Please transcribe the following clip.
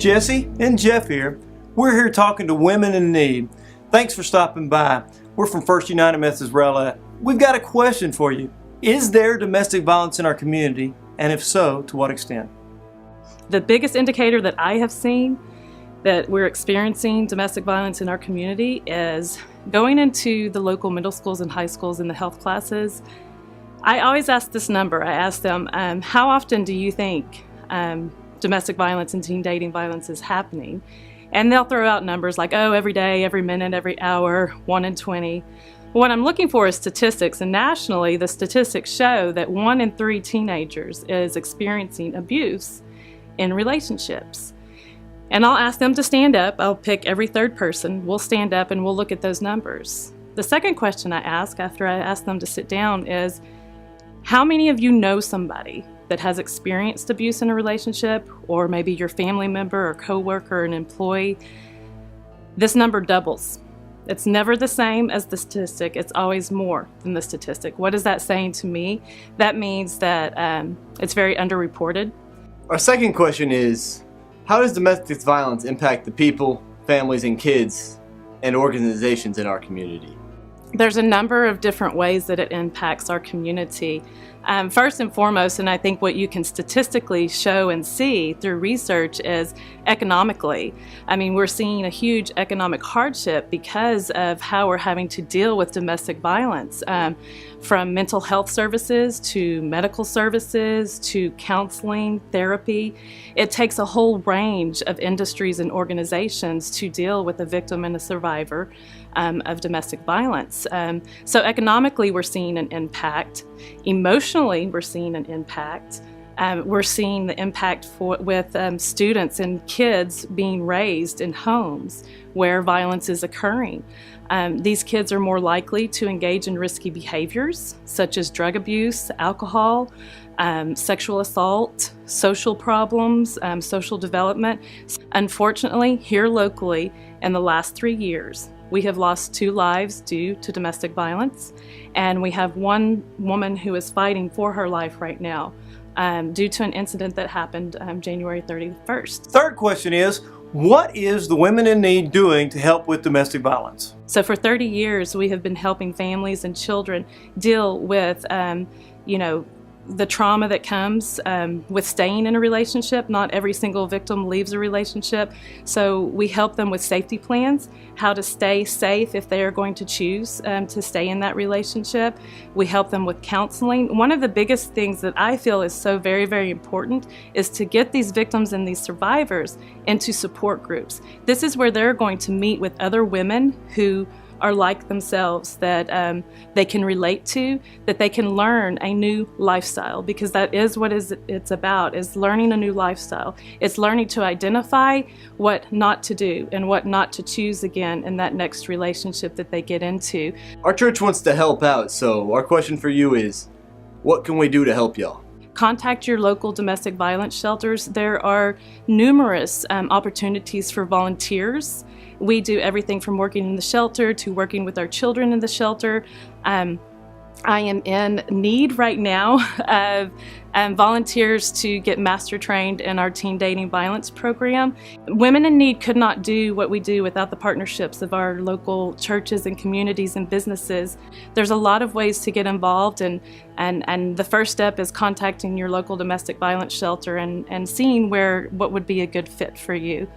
Jesse and Jeff here. We're here talking to women in need. Thanks for stopping by. We're from First United Methodist Rowlett. We've got a question for you. Is there domestic violence in our community? And if so, to what extent? The biggest indicator that I have seen that we're experiencing domestic violence in our community is going into the local middle schools and high schools in the health classes. I always ask this number. I ask them, how often do you think domestic violence and teen dating violence is happening? And they'll throw out numbers like, oh, every day, every minute, every hour, 1 in 20. What I'm looking for is statistics, and nationally, the statistics show that 1 in 3 teenagers is experiencing abuse in relationships. And I'll ask them to stand up. I'll pick every third person. We'll stand up and we'll look at those numbers. The second question I ask after I ask them to sit down is, how many of you know somebody that has experienced abuse in a relationship, or maybe your family member or coworker or an employee? This number doubles. It's never the same as the statistic. It's always more than the statistic. What is that saying to me? That means that it's very underreported. Our second question is, how does domestic violence impact the people, families, and kids and organizations in our community? There's a number of different ways that it impacts our community. First and foremost, and I think what you can statistically show and see through research, is economically. I mean, we're seeing a huge economic hardship because of how we're having to deal with domestic violence, from mental health services to medical services to counseling, therapy. It takes a whole range of industries and organizations to deal with a victim and a survivor of domestic violence. So economically, we're seeing an impact. Emotionally, we're seeing an impact. We're seeing the impact with students and kids being raised in homes where violence is occurring. These kids are more likely to engage in risky behaviors such as drug abuse, alcohol, sexual assault, social problems, social development. Unfortunately, here locally, in the last 3 years, we have lost 2 lives due to domestic violence, and we have 1 woman who is fighting for her life right now due to an incident that happened January 31st. Third question is, what is the Women in Need doing to help with domestic violence? So for 30 years, we have been helping families and children deal with, the trauma that comes with staying in a relationship. Not every single victim leaves a relationship. So we help them with safety plans, how to stay safe if they are going to choose to stay in that relationship. We help them with counseling. One of the biggest things that I feel is so very, very important is to get these victims and these survivors into support groups. This is where they're going to meet with other women who are like themselves, that they can relate to, that they can learn a new lifestyle, because that is what it's about, is learning a new lifestyle. It's learning to identify what not to do and what not to choose again in that next relationship that they get into. Our church wants to help out, so our question for you is, what can we do to help y'all? Contact your local domestic violence shelters. There are numerous opportunities for volunteers. We do everything from working in the shelter to working with our children in the shelter. I am in need right now of volunteers to get master trained in our teen dating violence program. Women in Need could not do what we do without the partnerships of our local churches and communities and businesses. There's a lot of ways to get involved, and the first step is contacting your local domestic violence shelter and seeing what would be a good fit for you.